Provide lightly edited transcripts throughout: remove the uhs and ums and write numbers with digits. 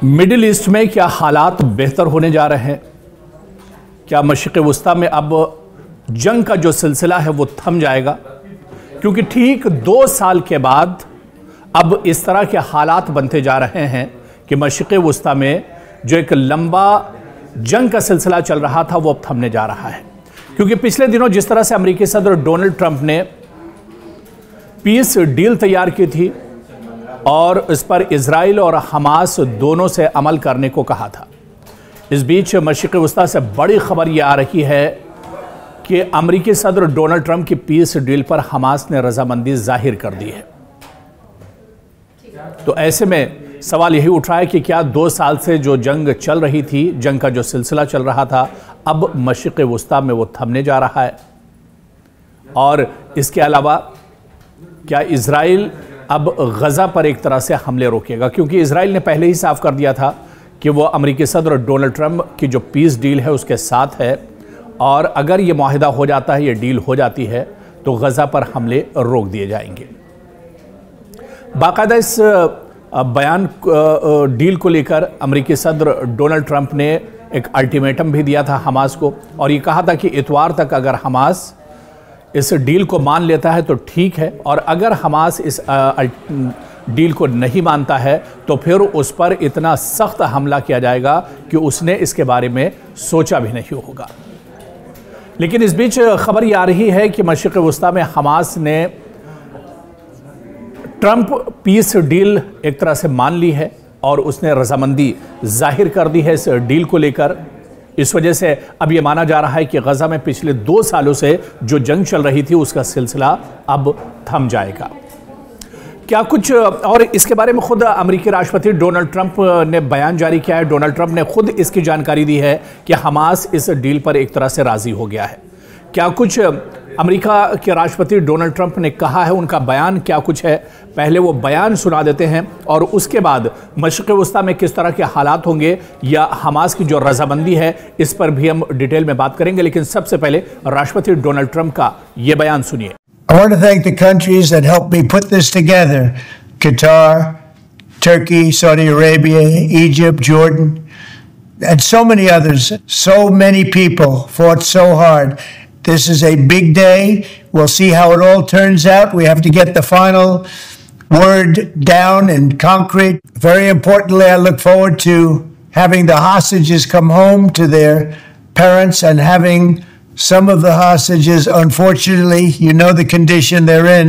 Middle east में क्या हालात बेहतर होने जा रहे हैं? क्या मशरिक़ वस्ता में अब जंग का जो सिलसिला है वो थम जाएगा? क्योंकि ठीक 2 साल के बाद अब इस तरह के हालात बनते जा रहे हैं कि मशरिक़ वस्ता में जो एक लंबा जंग का सिलसिला चल रहा था वो अब थमने जा रहा है। क्योंकि पिछले दिनों जिस तरह से अमेरिकी सदर डोनाल्ड ट्रंप ने पीस डील तैयार की थी और इस पर इजराइल और हमास दोनों से अमल करने को कहा था, इस बीच मशरिक़ वस्ता से बड़ी खबर यह आ रही है कि अमेरिकी सदर डोनाल्ड ट्रंप की पीस डील पर हमास ने रजामंदी जाहिर कर दी है। तो ऐसे में सवाल यही उठ रहा है कि क्या 2 साल से जो जंग चल रही थी, जंग का जो सिलसिला चल रहा था, अब मशरिक़ वस्ता में वो थमने जा रहा है? और इसके अलावा क्या इजराइल अब गज़ा पर एक तरह से हमले रोकेगा? क्योंकि इजराइल ने पहले ही साफ कर दिया था कि वो अमेरिकी सदर डोनाल्ड ट्रंप की जो पीस डील है उसके साथ है, और अगर ये मुआहिदा हो जाता है, ये डील हो जाती है, तो गज़ा पर हमले रोक दिए जाएंगे। बाकायदा इस बयान डील को लेकर अमेरिकी सदर डोनाल्ड ट्रंप ने एक अल्टीमेटम भी दिया था हमास को, और ये कहा था कि इतवार तक अगर हमास इस डील को मान लेता है तो ठीक है, और अगर हमास इस डील को नहीं मानता है तो फिर उस पर इतना सख्त हमला किया जाएगा कि उसने इसके बारे में सोचा भी नहीं होगा। लेकिन इस बीच खबर ये आ रही है कि मशरिक़ वस्ता में हमास ने ट्रंप पीस डील एक तरह से मान ली है और उसने रजामंदी जाहिर कर दी है इस डील को लेकर। इस वजह से अब यह माना जा रहा है कि गज़ा में पिछले 2 सालों से जो जंग चल रही थी उसका सिलसिला अब थम जाएगा। क्या कुछ और इसके बारे में खुद अमेरिकी राष्ट्रपति डोनाल्ड ट्रंप ने बयान जारी किया है। डोनाल्ड ट्रंप ने खुद इसकी जानकारी दी है कि हमास इस डील पर एक तरह से राजी हो गया है। क्या कुछ अमेरिका के राष्ट्रपति डोनाल्ड ट्रंप ने कहा है, उनका बयान क्या कुछ है, पहले वो बयान सुना देते हैं और उसके बाद मशरिक़ वस्ता में किस तरह के हालात होंगे या हमास की जो रजामंदी है इस पर भी हम डिटेल में बात करेंगे। लेकिन सबसे पहले राष्ट्रपति डोनाल्ड ट्रंप का ये बयान सुनिए। I want to thank the countries that helped me put this together: Qatar, Turkey, Saudi Arabia, Egypt, Jordan, and so many others. So many people fought so hard. This is a big day. We'll see how it all turns out. We have to get the final word down in concrete. Very importantly, I look forward to having the hostages come home to their parents and having some of the hostages, unfortunately, you know the condition they're in,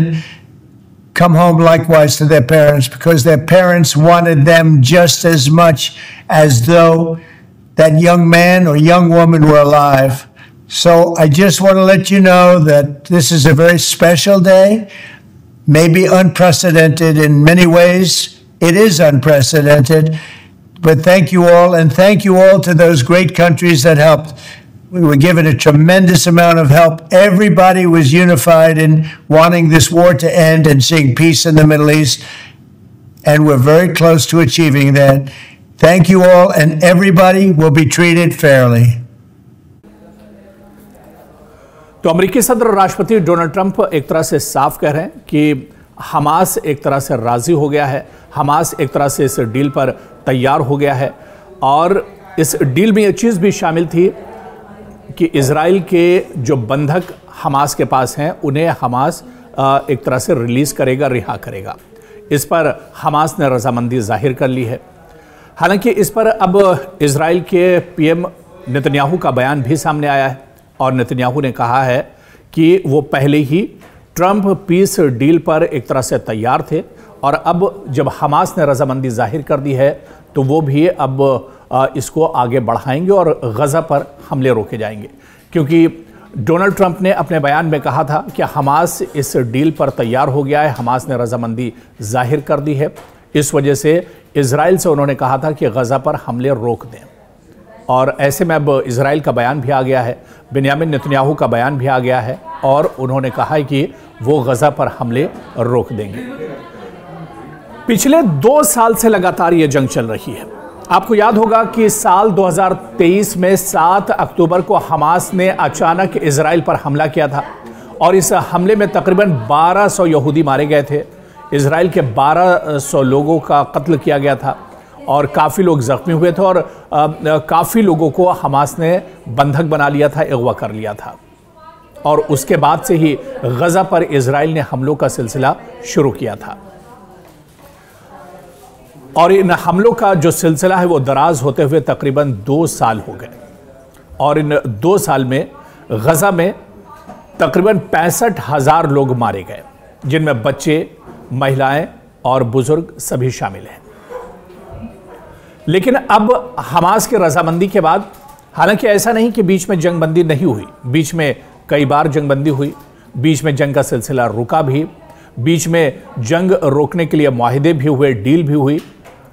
come home likewise to their parents, because their parents wanted them just as much as though that young man or young woman were alive. So I just want to let you know that this is a very special day, maybe unprecedented in many ways. It is unprecedented, but thank you all, and thank you all to those great countries that helped. We were given a tremendous amount of help. Everybody was unified in wanting this war to end and seeing peace in the Middle East, and we're very close to achieving that. Thank you all, and everybody will be treated fairly. तो अमेरिकी सदर राष्ट्रपति Donald Trump एक तरह से साफ कह रहे हैं कि हमास एक तरह से राजी हो गया है, हमास एक तरह से इस डील पर तैयार हो गया है, और इस डील में यह चीज़ भी शामिल थी कि इजराइल के जो बंधक हमास के पास हैं उन्हें हमास एक तरह से रिलीज़ करेगा, रिहा करेगा। इस पर हमास ने रजामंदी जाहिर कर ली है। हालांकि इस पर अब इजराइल के पीएम नेतन्याहू का बयान भी सामने आया है, और नेतन्याहू ने कहा है कि वो पहले ही ट्रंप पीस डील पर एक तरह से तैयार थे, और अब जब हमास ने रजामंदी जाहिर कर दी है तो वो भी अब इसको आगे बढ़ाएंगे और गज़ा पर हमले रोके जाएंगे। क्योंकि डोनाल्ड ट्रंप ने अपने बयान में कहा था कि हमास इस डील पर तैयार हो गया है, हमास ने रजामंदी जाहिर कर दी है। इस वजह से इजराइल से उन्होंने कहा था कि गज़ा पर हमले रोक दें, और ऐसे में अब इजराइल का बयान भी आ गया है, बेन्यामिन नेतन्याहू का बयान भी आ गया है, और उन्होंने कहा है कि वो गज़ा पर हमले रोक देंगे। पिछले 2 साल से लगातार ये जंग चल रही है। आपको याद होगा कि साल 2023 में 7 अक्टूबर को हमास ने अचानक इजराइल पर हमला किया था, और इस हमले में तकरीबन 1200 यहूदी मारे गए थे। इजराइल के 1200 लोगों का कत्ल किया गया था, और काफ़ी लोग जख्मी हुए थे और काफ़ी लोगों को हमास ने बंधक बना लिया था, अगवा कर लिया था। और उसके बाद से ही गजा पर इजराइल ने हमलों का सिलसिला शुरू किया था और इन हमलों का जो सिलसिला है वो दराज होते हुए तकरीबन 2 साल हो गए और इन 2 साल में गजा में तकरीबन 65,000 लोग मारे गए, जिनमें बच्चे, महिलाएं और बुजुर्ग सभी शामिल हैं। लेकिन अब हमास की रजामंदी के बाद, हालांकि ऐसा नहीं कि बीच में जंगबंदी नहीं हुई, बीच में कई बार जंगबंदी हुई, बीच में जंग का सिलसिला रुका भी, बीच में जंग रोकने के लिए मुआहदे भी हुए, डील भी हुई,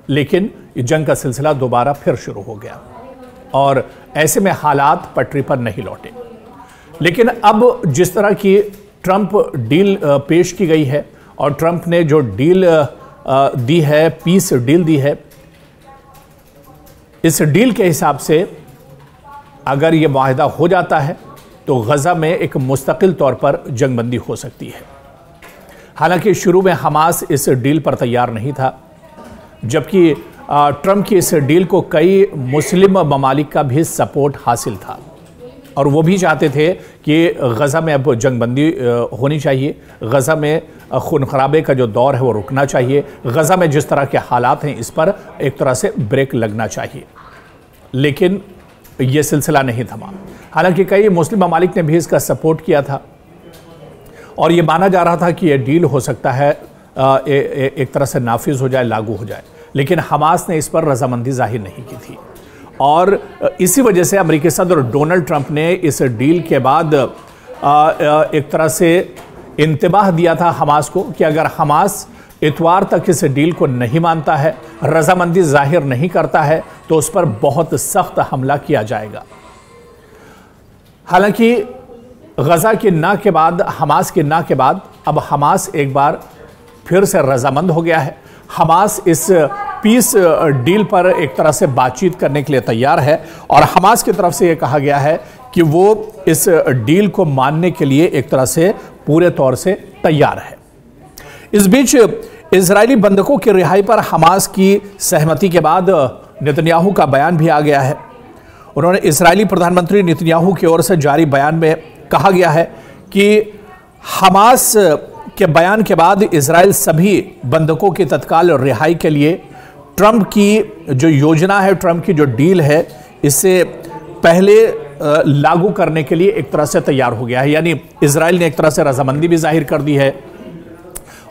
लेकिन जंग का सिलसिला दोबारा फिर शुरू हो गया और ऐसे में हालात पटरी पर नहीं लौटे। लेकिन अब जिस तरह की ट्रंप डील पेश की गई है और ट्रंप ने जो डील दी है, पीस डील दी है, इस डील के हिसाब से अगर यह मुआहदा हो जाता है तो गजा में एक मुस्तकिल तौर पर जंगबंदी हो सकती है। हालांकि शुरू में हमास इस डील पर तैयार नहीं था, जबकि ट्रंप की इस डील को कई मुस्लिम ममालिक का भी सपोर्ट हासिल था और वो भी चाहते थे कि गजा में अब जंगबंदी होनी चाहिए, गजा में खून खराबे का जो दौर है वो रुकना चाहिए, गजा में जिस तरह के हालात हैं इस पर एक तरह से ब्रेक लगना चाहिए। लेकिन ये सिलसिला नहीं थमा। हालांकि कई मुस्लिम ममालिक ने भी इसका सपोर्ट किया था और ये माना जा रहा था कि यह डील हो सकता है एक तरह से नाफिज हो जाए, लागू हो जाए, लेकिन हमास ने इस पर रजामंदी जाहिर नहीं की थी और इसी वजह से अमेरिकी सदर डोनाल्ड ट्रंप ने इस डील के बाद एक तरह से इंतबाह दिया था हमास को कि अगर हमास इतवार तक इस डील को नहीं मानता है, रजामंदी जाहिर नहीं करता है, तो उस पर बहुत सख्त हमला किया जाएगा। हालांकि गजा के ना के बाद, हमास के ना के बाद अब हमास एक बार फिर से रजामंद हो गया है। हमास इस पीस डील पर एक तरह से बातचीत करने के लिए तैयार है और हमास की तरफ से यह कहा गया है कि वो इस डील को मानने के लिए एक तरह से पूरे तौर से तैयार है। इस बीच इजरायली बंधकों की रिहाई पर हमास की सहमति के बाद नेतन्याहू का बयान भी आ गया है। उन्होंने इजरायली प्रधानमंत्री नेतन्याहू की ओर से जारी बयान में कहा गया है कि हमास के बयान के बाद इजराइल सभी बंधकों की तत्काल रिहाई के लिए ट्रंप की जो योजना है, ट्रंप की जो डील है, इससे पहले लागू करने के लिए एक तरह से तैयार हो गया है। यानी इजराइल ने एक तरह से रजामंदी भी जाहिर कर दी है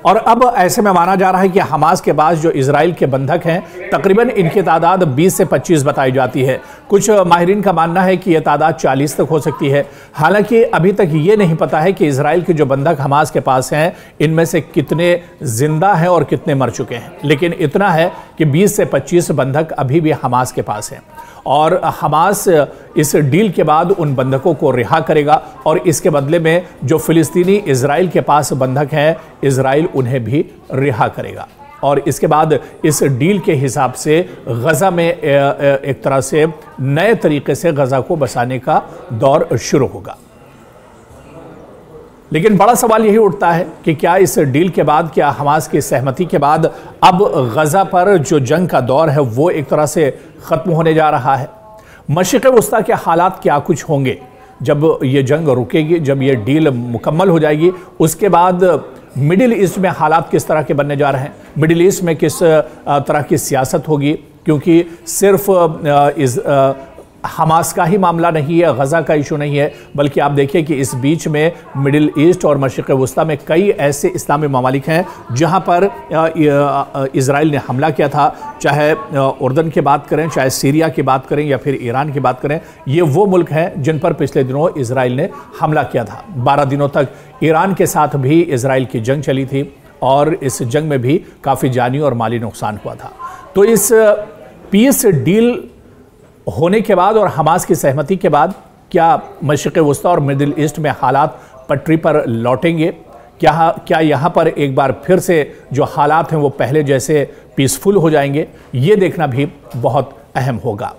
और अब ऐसे में माना जा रहा है कि हमास के बाद जो इजराइल के बंधक हैं, तकरीबन इनकी तादाद 20 से 25 बताई जाती है। कुछ माहिरीन का मानना है कि यह तादाद 40 तक हो सकती है। हालांकि अभी तक ये नहीं पता है कि इजराइल के जो बंधक हमास के पास हैं, इनमें से कितने जिंदा हैं और कितने मर चुके हैं। लेकिन इतना है कि 20 से 25 बंधक अभी भी हमास के पास हैं और हमास इस डील के बाद उन बंधकों को रिहा करेगा और इसके बदले में जो फिलिस्तीनी इजराइल के पास बंधक हैं, इजराइल उन्हें भी रिहा करेगा और इसके बाद इस डील के हिसाब से गजा में एक तरह से नए तरीके से गजा को बसाने का दौर शुरू होगा। लेकिन बड़ा सवाल यही उठता है कि क्या इस डील के बाद, क्या हमास की सहमति के बाद अब गजा पर जो जंग का दौर है वो एक तरह से खत्म होने जा रहा है? मशरिक़ वस्ता के हालात क्या कुछ होंगे जब ये जंग रुकेगी, जब ये डील मुकम्मल हो जाएगी? उसके बाद मिडिल ईस्ट में हालात किस तरह के बनने जा रहे हैं? मिडिल ईस्ट में किस तरह की सियासत होगी? क्योंकि सिर्फ हमास का ही मामला नहीं है, गजा का इशू नहीं है, बल्कि आप देखिए कि इस बीच में मिडिल ईस्ट और मशरिक़ वस्ता में कई ऐसे इस्लामी ममालिक हैं जहां पर इजराइल ने हमला किया था। चाहे उर्दन की बात करें, चाहे सीरिया की बात करें या फिर ईरान की बात करें, ये वो मुल्क हैं जिन पर पिछले दिनों इजराइल ने हमला किया था। 12 दिनों तक ईरान के साथ भी इजराइल की जंग चली थी और इस जंग में भी काफ़ी जानी और माली नुकसान हुआ था। तो इस पीस डील होने के बाद और हमास की सहमति के बाद क्या मशरिक़ वस्ता और मिडिल ईस्ट में हालात पटरी पर लौटेंगे? क्या यहाँ पर एक बार फिर से जो हालात हैं वो पहले जैसे पीसफुल हो जाएंगे? ये देखना भी बहुत अहम होगा।